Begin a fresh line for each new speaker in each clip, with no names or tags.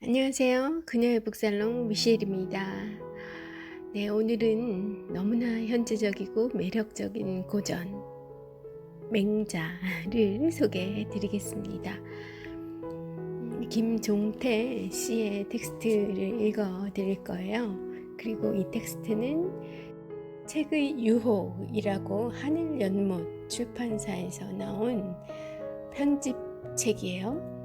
안녕하세요. 그녀의 북살롱 미셸입니다. 네, 오늘은 너무나 현재적이고 매력적인 고전 맹자를 소개해 드리겠습니다. 김종태 씨의 텍스트를 읽어 드릴 거예요. 그리고 이 텍스트는 책의 유혹이라고 하늘연못 출판사에서 나온 편집책이에요.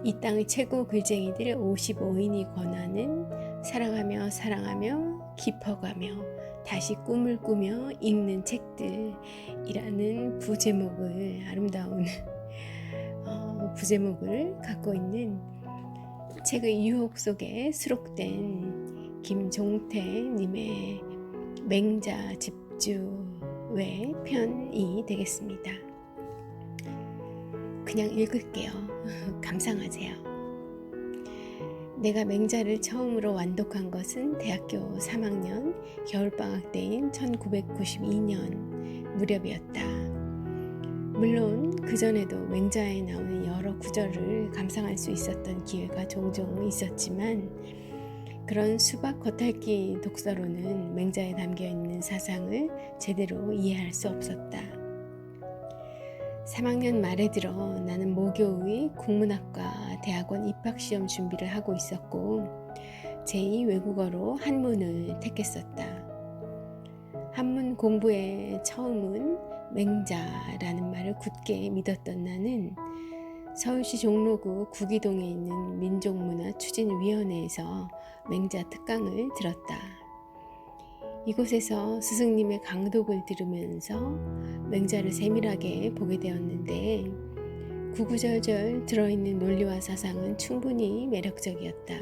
이 땅의 최고 글쟁이들 55인이 권하는 사랑하며 사랑하며 깊어가며 다시 꿈을 꾸며 읽는 책들이라는 부제목을 아름다운 부제목을 갖고 있는 책의 유혹 속에 수록된 김종태님의 맹자 집주의 편이 되겠습니다. 그냥 읽을게요. 감상하세요. 내가 맹자를 처음으로 완독한 것은 대학교 3학년 겨울방학 때인 1992년 무렵이었다. 물론 그전에도 맹자에 나오는 여러 구절을 감상할 수 있었던 기회가 종종 있었지만 그런 수박 겉핥기 독서로는 맹자에 담겨있는 사상을 제대로 이해할 수 없었다. 3학년 말에 들어 나는 모교의 국문학과 대학원 입학시험 준비를 하고 있었고 제2 외국어로 한문을 택했었다. 한문 공부의 처음은 맹자라는 말을 굳게 믿었던 나는 서울시 종로구 구기동에 있는 민족문화추진위원회에서 맹자 특강을 들었다. 이곳에서 스승님의 강독을 들으면서 맹자를 세밀하게 보게 되었는데 구구절절 들어있는 논리와 사상은 충분히 매력적이었다.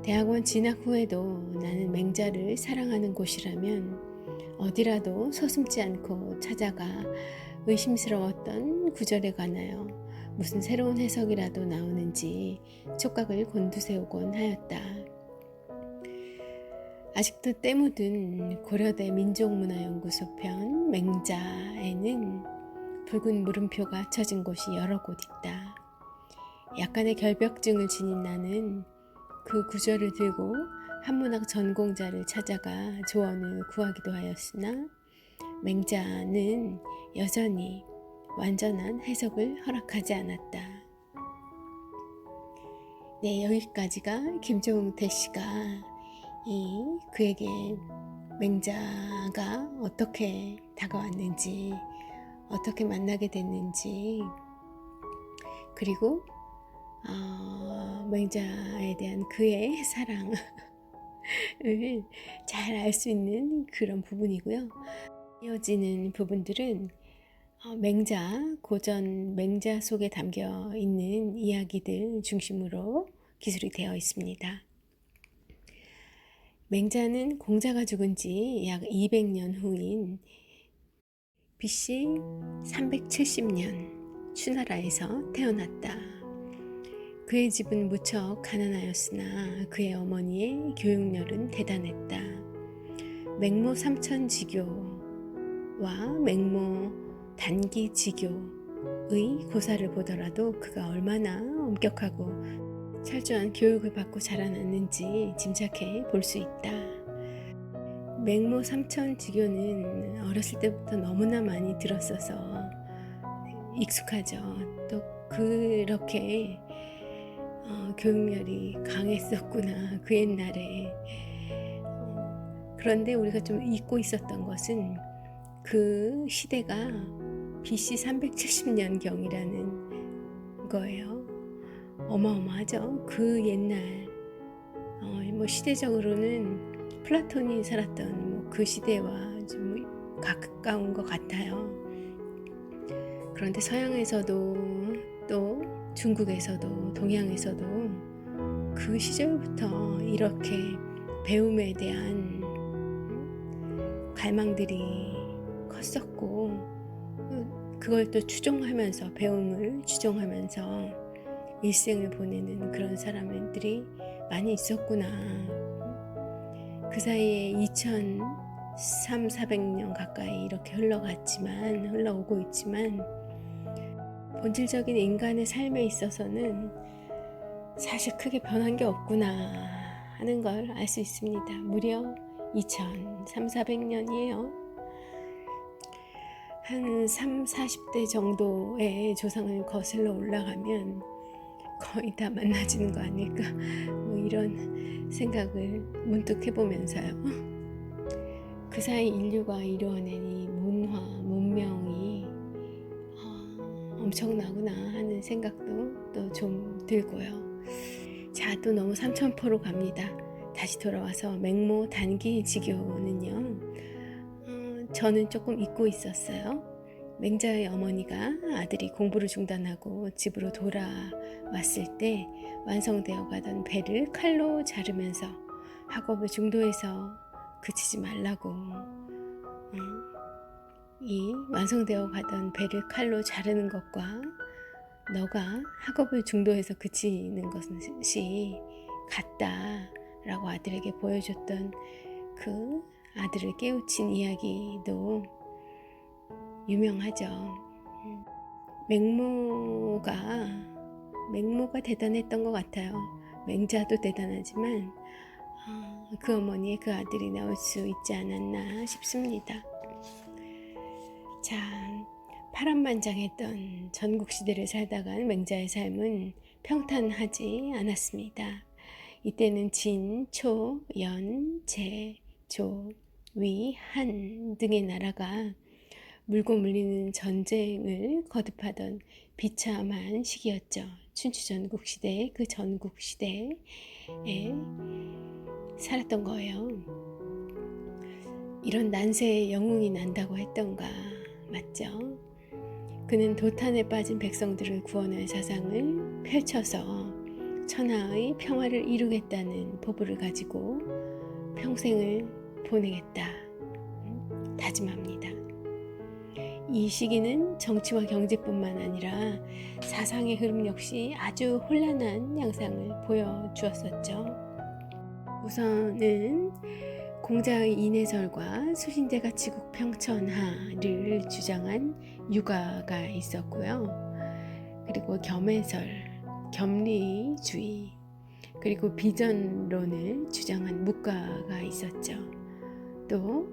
대학원 진학 후에도 나는 맹자를 사랑하는 곳이라면 어디라도 서슴지 않고 찾아가 의심스러웠던 구절에 관하여 무슨 새로운 해석이라도 나오는지 촉각을 곤두세우곤 하였다. 아직도 때묻은 고려대 민족문화연구소 편 맹자에는 붉은 물음표가 쳐진 곳이 여러 곳 있다. 약간의 결벽증을 지닌 나는 그 구절을 들고 한문학 전공자를 찾아가 조언을 구하기도 하였으나 맹자는 여전히 완전한 해석을 허락하지 않았다. 네, 여기까지가 김종태 씨가 그에게 맹자가 어떻게 다가왔는지, 어떻게 만나게 됐는지, 그리고 맹자에 대한 그의 사랑을 잘 알 수 있는 그런 부분이고요. 이어지는 부분들은 맹자, 고전 맹자 속에 담겨 있는 이야기들 중심으로 기술이 되어 있습니다. 맹자는 공자가 죽은 지 약 200년 후인 BC 370년 추나라에서 태어났다. 그의 집은 무척 가난하였으나 그의 어머니의 교육열은 대단했다. 맹모 삼천지교와 맹모 단기지교의 고사를 보더라도 그가 얼마나 엄격하고 철저한 교육을 받고 자라났는지 짐작해 볼 수 있다. 맹모 삼천지교는 어렸을 때부터 너무나 많이 들었어서 익숙하죠. 또 그렇게 교육열이 강했었구나 그 옛날에. 그런데 우리가 좀 잊고 있었던 것은 그 시대가 BC 370년경이라는 거예요. 어마어마하죠. 그 옛날 시대적으로는 플라톤이 살았던 그 시대와 좀 가까운 것 같아요. 그런데 서양에서도 또 중국에서도 동양에서도 그 시절부터 이렇게 배움에 대한 갈망들이 컸었고 그걸 또 추종하면서 배움을 추종하면서 일생을 보내는 그런 사람들이 많이 있었구나. 그 사이에 2300~400년 가까이 이렇게 흘러오고 있지만 본질적인 인간의 삶에 있어서는 사실 크게 변한 게 없구나 하는 걸 알 수 있습니다. 무려 2300~400년이에요. 한 30~40대 정도의 조상을 거슬러 올라가면 거의 다 만나지는 거 아닐까, 뭐 이런 생각을 문득 해보면서요. 그 사이 인류가 이루어낸 이 문화, 문명이 엄청나구나 하는 생각도 또 좀 들고요. 자, 또 너무 삼천포로 갑니다. 다시 돌아와서 맹모 단기 지교는요, 저는 조금 잊고 있었어요. 맹자의 어머니가 아들이 공부를 중단하고 집으로 돌아왔을 때 완성되어 가던 배를 칼로 자르면서 학업을 중도에서 그치지 말라고, 이 완성되어 가던 배를 칼로 자르는 것과 너가 학업을 중도에서 그치는 것이 같다라고 아들에게 보여줬던 그 아들을 깨우친 이야기도 유명하죠. 맹모가 대단했던 것 같아요. 맹자도 대단하지만 그 어머니의 그 아들이 나올 수 있지 않았나 싶습니다. 자, 파란만장했던 전국시대를 살다간 맹자의 삶은 평탄하지 않았습니다. 이때는 진, 초, 연, 제, 조, 위, 한 등의 나라가 물고 물리는 전쟁을 거듭하던 비참한 시기였죠. 춘추전국시대, 그 전국시대에 살았던 거예요. 이런 난세에 영웅이 난다고 했던가, 맞죠? 그는 도탄에 빠진 백성들을 구원할 사상을 펼쳐서 천하의 평화를 이루겠다는 포부를 가지고 평생을 보내겠다 다짐합니다. 이 시기는 정치와 경제뿐만 아니라 사상의 흐름 역시 아주 혼란한 양상을 보여주었었죠. 우선은 공자의 인해설과 수신제가 치국 평천하를 주장한 유가가 있었고요. 그리고 겸해설, 겸리주의, 그리고 비전론을 주장한 묵가가 있었죠. 또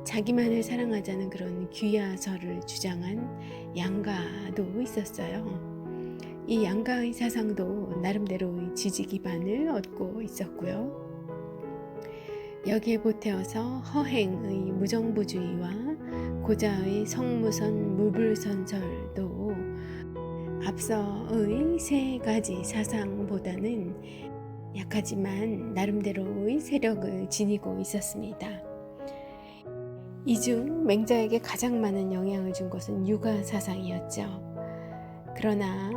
자기만을 사랑하자는 그런 귀야설을 주장한 양가도 있었어요. 이 양가의 사상도 나름대로의 지지 기반을 얻고 있었고요. 여기에 보태어서 허행의 무정부주의와 고자의 성무선 무불선설도 앞서의 세 가지 사상보다는 약하지만 나름대로의 세력을 지니고 있었습니다. 이 중 맹자에게 가장 많은 영향을 준 것은 유가 사상이었죠. 그러나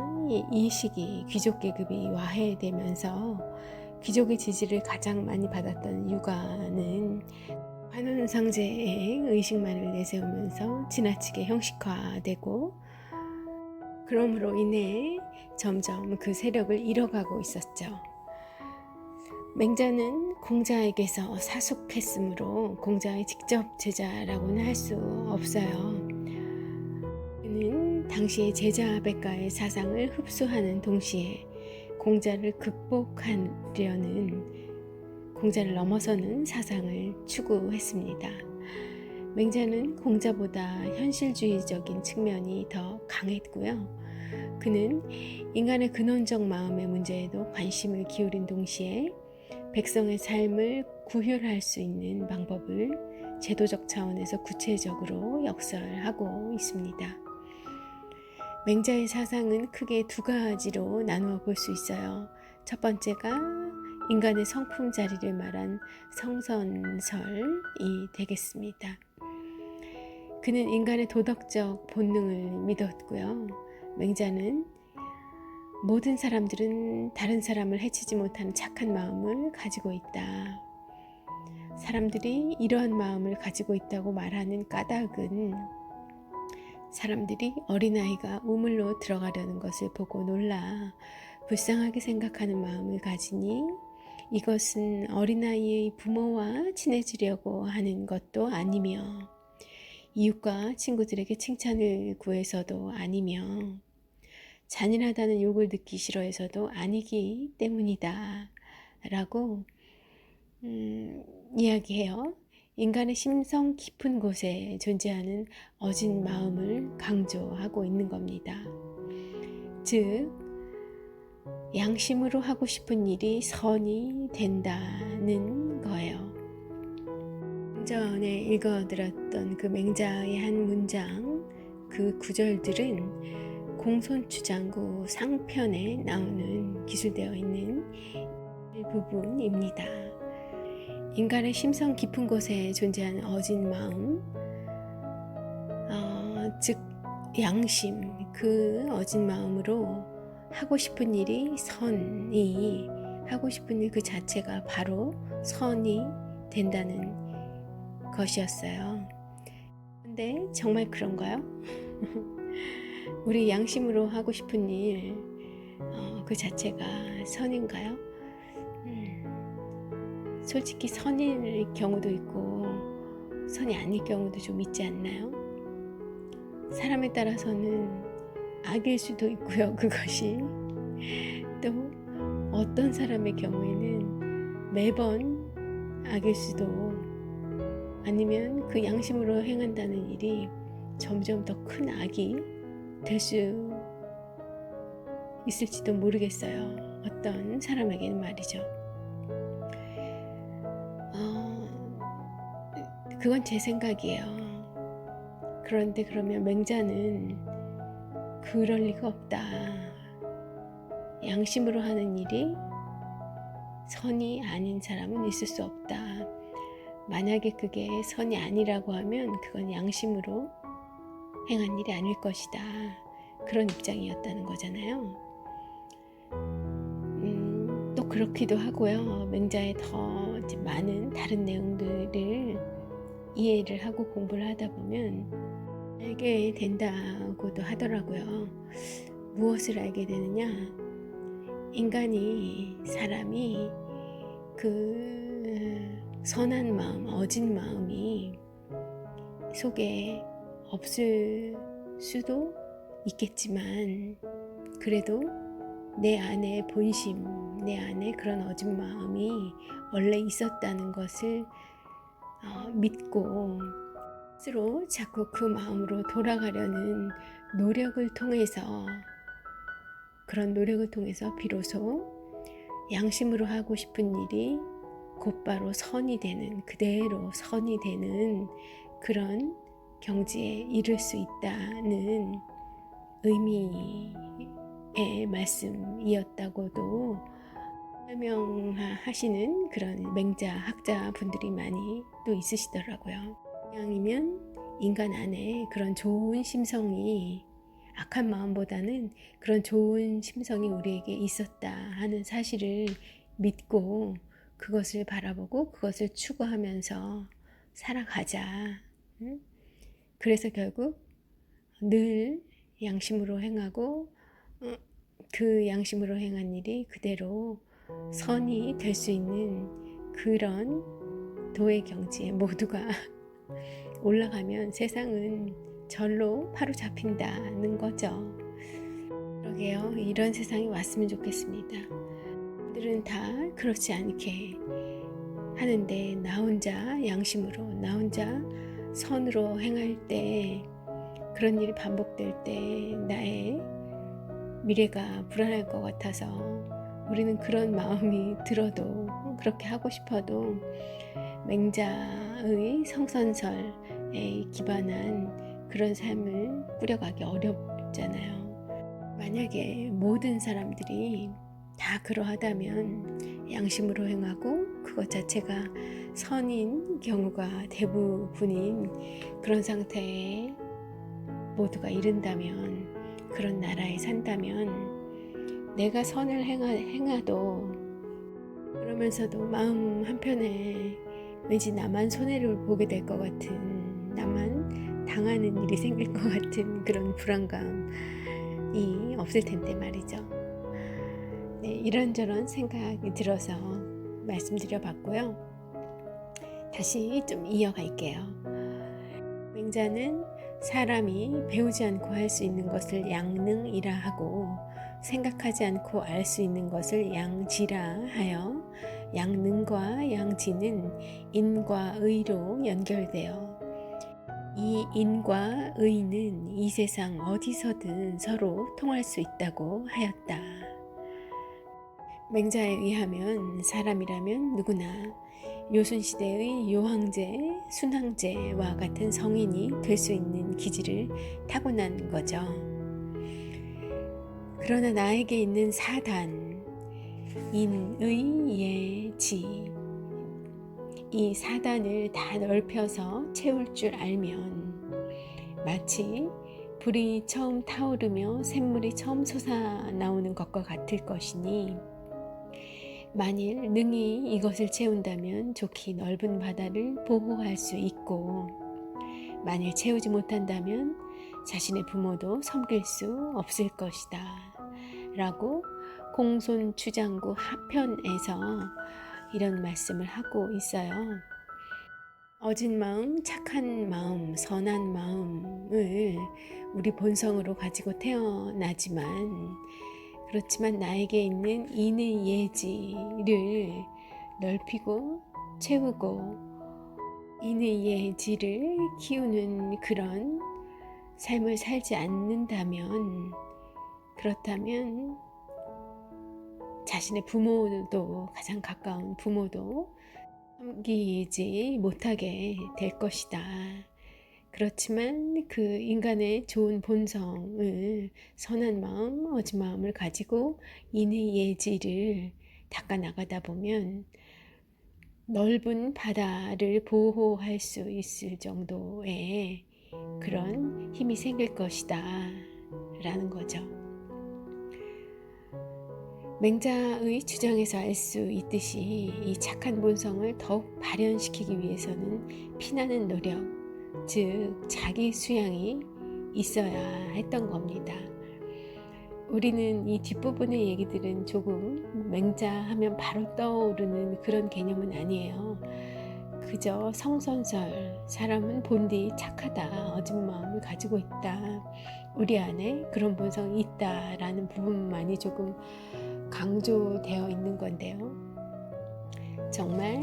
이 시기 귀족 계급이 와해되면서 귀족의 지지를 가장 많이 받았던 유가는 관원상제의 의식만을 내세우면서 지나치게 형식화되고, 그러므로 인해 점점 그 세력을 잃어가고 있었죠. 맹자는 공자에게서 사숙했으므로 공자의 직접 제자라고는 할 수 없어요. 그는 당시의 제자백가의 사상을 흡수하는 동시에 공자를 극복하려는, 공자를 넘어서는 사상을 추구했습니다. 맹자는 공자보다 현실주의적인 측면이 더 강했고요. 그는 인간의 근원적 마음의 문제에도 관심을 기울인 동시에 백성의 삶을 구휼할 수 있는 방법을 제도적 차원에서 구체적으로 역설하고 있습니다. 맹자의 사상은 크게 두 가지로 나누어 볼 수 있어요. 첫 번째가 인간의 성품 자리를 말한 성선설이 되겠습니다. 그는 인간의 도덕적 본능을 믿었고요. 맹자는 모든 사람들은 다른 사람을 해치지 못하는 착한 마음을 가지고 있다. 사람들이 이러한 마음을 가지고 있다고 말하는 까닭은 사람들이 어린아이가 우물로 들어가려는 것을 보고 놀라 불쌍하게 생각하는 마음을 가지니 이것은 어린아이의 부모와 친해지려고 하는 것도 아니며 이웃과 친구들에게 칭찬을 구해서도 아니며 잔인하다는 욕을 듣기 싫어해서도 아니기 때문이다 라고 이야기해요. 인간의 심성 깊은 곳에 존재하는 어진 마음을 강조하고 있는 겁니다. 즉 양심으로 하고 싶은 일이 선이 된다는 거예요. 전에 읽어드렸던 그 맹자의 한 문장, 그 구절들은 공손추장구 상편에 나오는 기술되어 있는 부분입니다. 인간의 심성 깊은 곳에 존재하는 어진 마음, 즉 양심, 그 어진 마음으로 하고 싶은 일이 선이, 하고 싶은 일 그 자체가 바로 선이 된다는 것이었어요. 근데 정말 그런가요? 우리 양심으로 하고 싶은 일, 그 자체가 선인가요? 솔직히 선일 경우도 있고 선이 아닐 경우도 좀 있지 않나요? 사람에 따라서는 악일 수도 있고요. 그것이 또 어떤 사람의 경우에는 매번 악일 수도, 아니면 그 양심으로 행한다는 일이 점점 더 큰 악이 될 수 있을지도 모르겠어요. 어떤 사람에게는 말이죠. 그건 제 생각이에요. 그런데 그러면 맹자는 그럴 리가 없다. 양심으로 하는 일이 선이 아닌 사람은 있을 수 없다. 만약에 그게 선이 아니라고 하면 그건 양심으로 행한 일이 아닐 것이다. 그런 입장이었다는 거잖아요. 또 그렇기도 하고요. 맹자의 더 많은 다른 내용들을 이해를 하고 공부를 하다 보면 알게 된다고도 하더라고요. 무엇을 알게 되느냐? 인간이, 사람이 그 선한 마음, 어진 마음이 속에 없을 수도 있겠지만, 그래도 내 안에 본심, 내 안에 그런 어진 마음이 원래 있었다는 것을 믿고 스스로 자꾸 그 마음으로 돌아가려는 노력을 통해서, 그런 노력을 통해서 비로소 양심으로 하고 싶은 일이 곧바로 선이 되는, 그대로 선이 되는 그런 경지에 이를 수 있다는 의미의 말씀이었다고도 설명하시는 그런 맹자, 학자분들이 많이 또 있으시더라고요. 이왕이면 인간 안에 그런 좋은 심성이, 악한 마음보다는 그런 좋은 심성이 우리에게 있었다 하는 사실을 믿고 그것을 바라보고 그것을 추구하면서 살아가자. 그래서 결국 늘 양심으로 행하고 그 양심으로 행한 일이 그대로 선이 될 수 있는 그런 도의 경지에 모두가 올라가면 세상은 절로 바로 잡힌다는 거죠. 그러게요. 이런 세상이 왔으면 좋겠습니다. 들은 다 그렇지 않게 하는데 나 혼자 양심으로, 나 혼자 선으로 행할 때, 그런 일이 반복될 때 나의 미래가 불안할 것 같아서 우리는 그런 마음이 들어도, 그렇게 하고 싶어도 맹자의 성선설에 기반한 그런 삶을 꾸려가기 어렵잖아요. 만약에 모든 사람들이 다 그러하다면 양심으로 행하고 그것 자체가 선인 경우가 대부분인 그런 상태에 모두가 이른다면, 그런 나라에 산다면 내가 선을 행하도 그러면서도 마음 한편에 왠지 나만 손해를 보게 될 것 같은, 나만 당하는 일이 생길 것 같은 그런 불안감이 없을 텐데 말이죠. 네, 이런저런 생각이 들어서 말씀드려봤고요. 다시 좀 이어갈게요. 맹자는 사람이 배우지 않고 할 수 있는 것을 양능이라 하고 생각하지 않고 알 수 있는 것을 양지라 하여 양능과 양지는 인과 의로 연결되어 이 인과 의는 이 세상 어디서든 서로 통할 수 있다고 하였다. 맹자에 의하면 사람이라면 누구나 요순시대의 요황제, 순황제와 같은 성인이 될 수 있는 기질을 타고난 거죠. 그러나 나에게 있는 사단, 인의예지, 이 사단을 다 넓혀서 채울 줄 알면 마치 불이 처음 타오르며 샘물이 처음 솟아나오는 것과 같을 것이니 만일 능히 이것을 채운다면 좋게 넓은 바다를 보호할 수 있고 만일 채우지 못한다면 자신의 부모도 섬길 수 없을 것이다 라고 공손추장구 하편에서 이런 말씀을 하고 있어요. 어진 마음, 착한 마음, 선한 마음을 우리 본성으로 가지고 태어나지만 그렇지만 나에게 있는 인의 예지를 넓히고 채우고 인의 예지를 키우는 그런 삶을 살지 않는다면 그렇다면 자신의 부모도 가장 가까운 부모도 섬기지 못하게 될 것이다. 그렇지만 그 인간의 좋은 본성을 선한 마음, 어진 마음을 가지고 인의 예지를 닦아 나가다 보면 넓은 바다를 보호할 수 있을 정도의 그런 힘이 생길 것이다 라는 거죠. 맹자의 주장에서 알 수 있듯이 이 착한 본성을 더욱 발현시키기 위해서는 피나는 노력, 즉 자기 수양이 있어야 했던 겁니다. 우리는 이 뒷부분의 얘기들은 조금 맹자하면 바로 떠오르는 그런 개념은 아니에요. 그저 성선설, 사람은 본디 착하다, 어진 마음을 가지고 있다, 우리 안에 그런 본성이 있다라는 부분만이 조금 강조되어 있는 건데요. 정말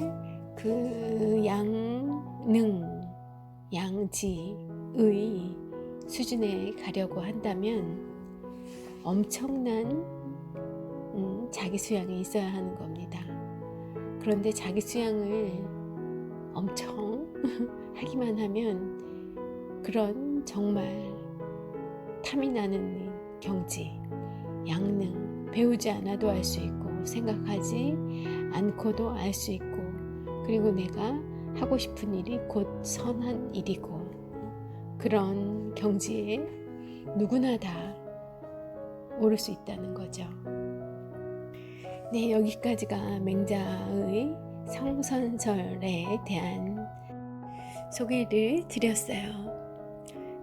그 양능, 양지의 수준에 가려고 한다면 엄청난 자기 수양이 있어야 하는 겁니다. 그런데 자기 수양을 엄청 하기만 하면 그런 정말 탐이 나는 경지, 양능, 배우지 않아도 알 수 있고 생각하지 않고도 알 수 있고 그리고 내가 하고 싶은 일이 곧 선한 일이고 그런 경지에 누구나 다 오를 수 있다는 거죠. 네, 여기까지가 맹자의 성선설에 대한 소개를 드렸어요.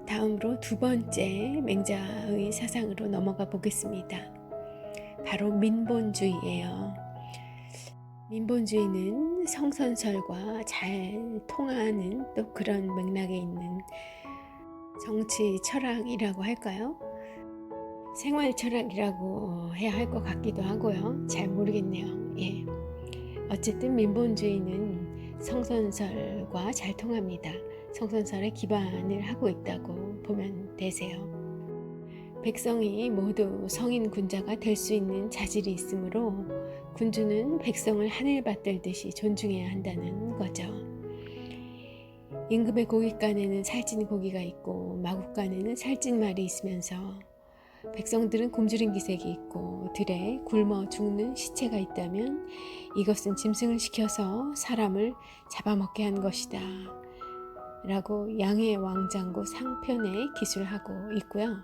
다음으로 두 번째 맹자의 사상으로 넘어가 보겠습니다. 바로 민본주의예요. 민본주의는 성선설과 잘 통하는 또 그런 맥락에 있는 정치 철학이라고 할까요? 생활 철학이라고 해야 할 것 같기도 하고요. 잘 모르겠네요. 예. 어쨌든 민본주의는 성선설과 잘 통합니다. 성선설에 기반을 하고 있다고 보면 되세요. 백성이 모두 성인 군자가 될 수 있는 자질이 있으므로 군주는 백성을 하늘 받들듯이 존중해야 한다는 거죠. 임금의 고깃간에는 살찐 고기가 있고 마국간에는 살찐 말이 있으면서 백성들은 굶주린 기색이 있고 들에 굶어 죽는 시체가 있다면 이것은 짐승을 시켜서 사람을 잡아먹게 한 것이다 라고 양해 왕장구 상편에 기술하고 있고요.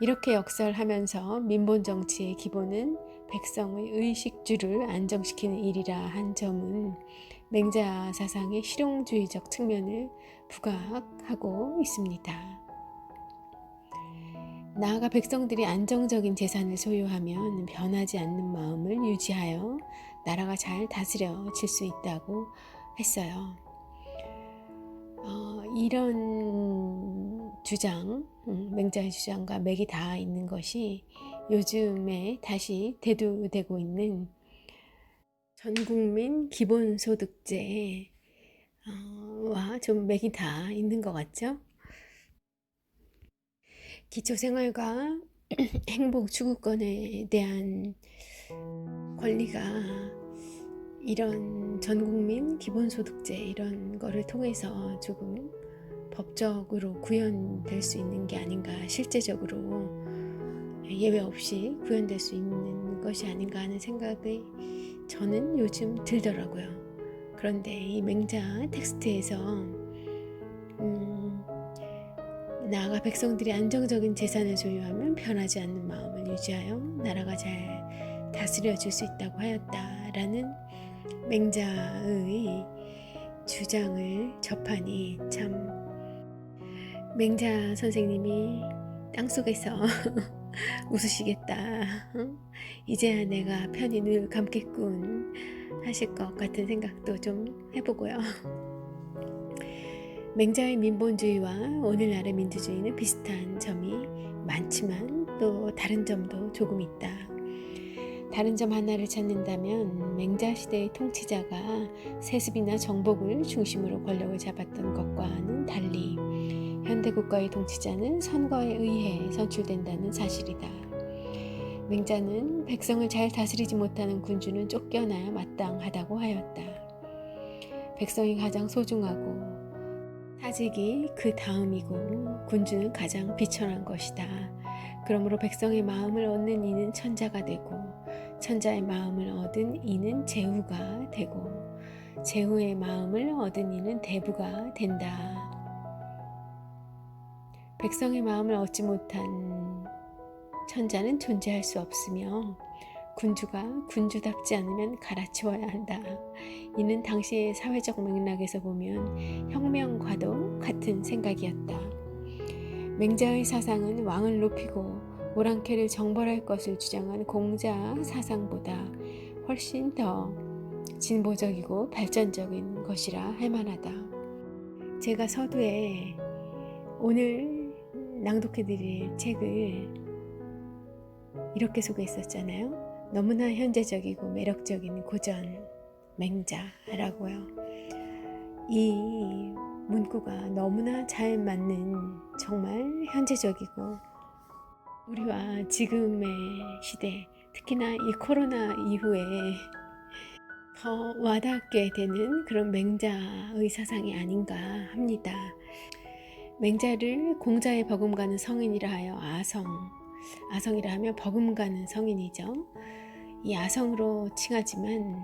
이렇게 역설하면서 민본 정치의 기본은 백성의 의식주를 안정시키는 일이라 한 점은 맹자 사상의 실용주의적 측면을 부각하고 있습니다. 나아가 백성들이 안정적인 재산을 소유하면 변하지 않는 마음을 유지하여 나라가 잘 다스려질 수 있다고 했어요. 이런 주장, 맹자의 주장과 맥이 닿아 있는 것이 요즘에 다시 대두되고 있는 전국민 기본소득제와 좀 맥이 닿아 있는 것 같죠? 기초생활과 행복 추구권에 대한 권리가 이런 전국민 기본소득제 이런 거를 통해서 조금 법적으로 구현될 수 있는 게 아닌가, 실제적으로 예외 없이 구현될 수 있는 것이 아닌가 하는 생각이 저는 요즘 들더라고요. 그런데 이 맹자 텍스트에서 나아가 백성들이 안정적인 재산을 소유하면 변하지 않는 마음을 유지하여 나라가 잘 다스려질 수 있다고 하였다라는 맹자의 주장을 접하니 참 맹자 선생님이 땅속에서 웃으시겠다. 이제야 내가 편히 눈을 감겠군 하실 것 같은 생각도 좀 해보고요. 맹자의 민본주의와 오늘날의 민주주의는 비슷한 점이 많지만 또 다른 점도 조금 있다. 다른 점 하나를 찾는다면 맹자 시대의 통치자가 세습이나 정복을 중심으로 권력을 잡았던 것과는 달리 현대 국가의 통치자는 선거에 의해 선출된다는 사실이다. 맹자는 백성을 잘 다스리지 못하는 군주는 쫓겨나야 마땅하다고 하였다. 백성이 가장 소중하고 사직이 그 다음이고 군주는 가장 비천한 것이다. 그러므로 백성의 마음을 얻는 이는 천자가 되고 천자의 마음을 얻은 이는 제후가 되고 제후의 마음을 얻은 이는 대부가 된다. 백성의 마음을 얻지 못한 천자는 존재할 수 없으며 군주가 군주답지 않으면 갈아치워야 한다. 이는 당시의 사회적 맥락에서 보면 혁명과도 같은 생각이었다. 맹자의 사상은 왕을 높이고 오랑캐를 정벌할 것을 주장한 공자 사상보다 훨씬 더 진보적이고 발전적인 것이라 할 만하다. 제가 서두에 오늘 낭독해드릴 책을 이렇게 소개했었잖아요. 너무나 현재적이고 매력적인 고전 맹자라고요. 이 문구가 너무나 잘 맞는 정말 현재적이고 우리와 지금의 시대, 특히나 이 코로나 이후에 더 와닿게 되는 그런 맹자의 사상이 아닌가 합니다. 맹자를 공자의 버금가는 성인이라 하여 아성이라 하면 버금가는 성인이죠. 이 아성으로 칭하지만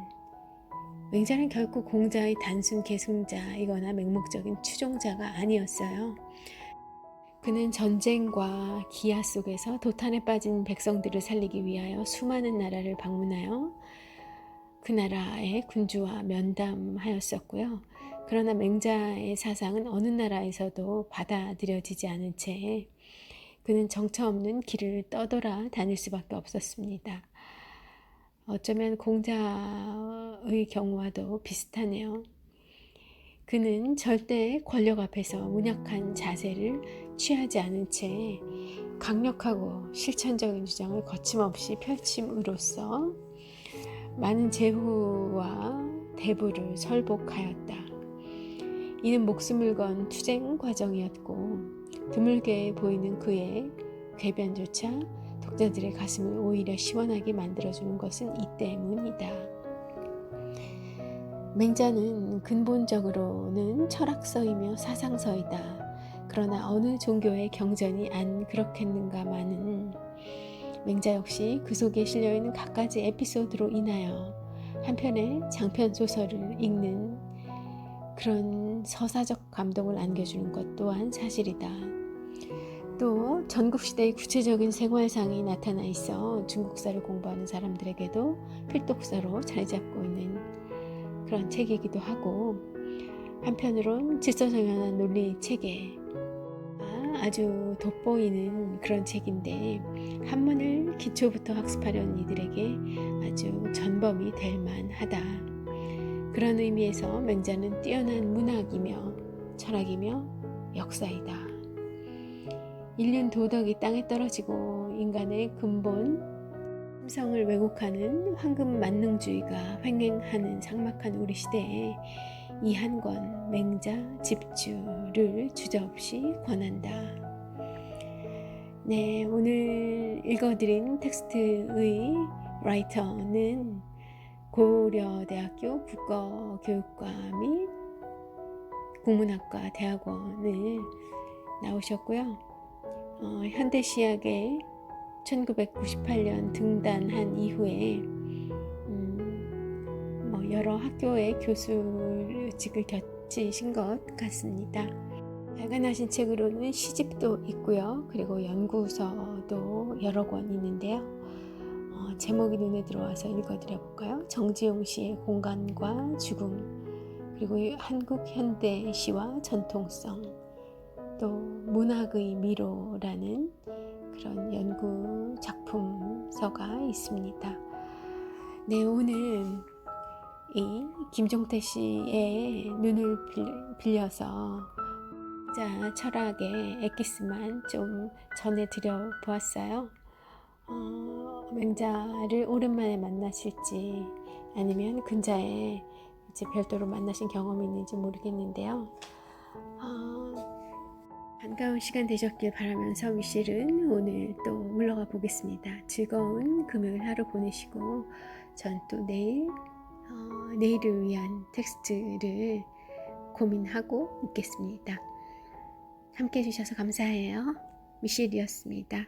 맹자는 결코 공자의 단순 계승자이거나 맹목적인 추종자가 아니었어요. 그는 전쟁과 기아 속에서 도탄에 빠진 백성들을 살리기 위하여 수많은 나라를 방문하여 그 나라의 군주와 면담하였었고요. 그러나 맹자의 사상은 어느 나라에서도 받아들여지지 않은 채 그는 정처 없는 길을 떠돌아 다닐 수밖에 없었습니다. 어쩌면 공자의 경우와도 비슷하네요. 그는 절대 권력 앞에서 운약한 자세를 취하지 않은 채 강력하고 실천적인 주장을 거침없이 펼침으로써 많은 제후와 대부를 설복하였다. 이는 목숨을 건 투쟁 과정이었고 드물게 보이는 그의 궤변조차 독자들의 가슴을 오히려 시원하게 만들어주는 것은 이 때문이다. 맹자는 근본적으로는 철학서이며 사상서이다. 그러나 어느 종교의 경전이 안 그렇겠는가마는 맹자 역시 그 속에 실려있는 갖가지 에피소드로 인하여 한편의 장편 소설을 읽는 그런 서사적 감동을 안겨주는 것 또한 사실이다. 또 전국시대의 구체적인 생활상이 나타나 있어 중국사를 공부하는 사람들에게도 필독서로 자리 잡고 있는 그런 책이기도 하고 한편으론 질서정연한 논리 체계가 아주 돋보이는 그런 책인데 한문을 기초부터 학습하려는 이들에게 아주 전범이 될 만하다. 그런 의미에서 맹자는 뛰어난 문학이며 철학이며 역사이다. 인륜 도덕이 땅에 떨어지고 인간의 근본 품성을 왜곡하는 황금 만능주의가 횡행하는 삭막한 우리 시대에 이 한 권 맹자 집주를 주저없이 권한다. 네, 오늘 읽어드린 텍스트의 라이터는 고려대학교 국어교육과 및 국문학과 대학원을 나오셨고요. 현대시학에 1998년 등단한 이후에 여러 학교의 교수직을 겹치신 것 같습니다. 발간하신 책으로는 시집도 있고요. 그리고 연구서도 여러 권 있는데요. 제목이 눈에 들어와서 읽어드려 볼까요? 정지용 씨의 공간과 죽음, 그리고 한국 현대시와 전통성, 또 문학의 미로라는 그런 연구 작품서가 있습니다. 네, 오늘 이 김종태 씨의 눈을 빌려서 자 철학의 엑기스만 좀 전해드려 보았어요. 맹자를 오랜만에 만나실지 아니면 근자에 이제 별도로 만나신 경험이 있는지 모르겠는데요. 반가운 시간 되셨길 바라면서 미셸은 오늘 또 물러가 보겠습니다. 즐거운 금요일 하루 보내시고 전 또 내일을 위한 텍스트를 고민하고 있겠습니다. 함께 해주셔서 감사해요. 미셸이었습니다.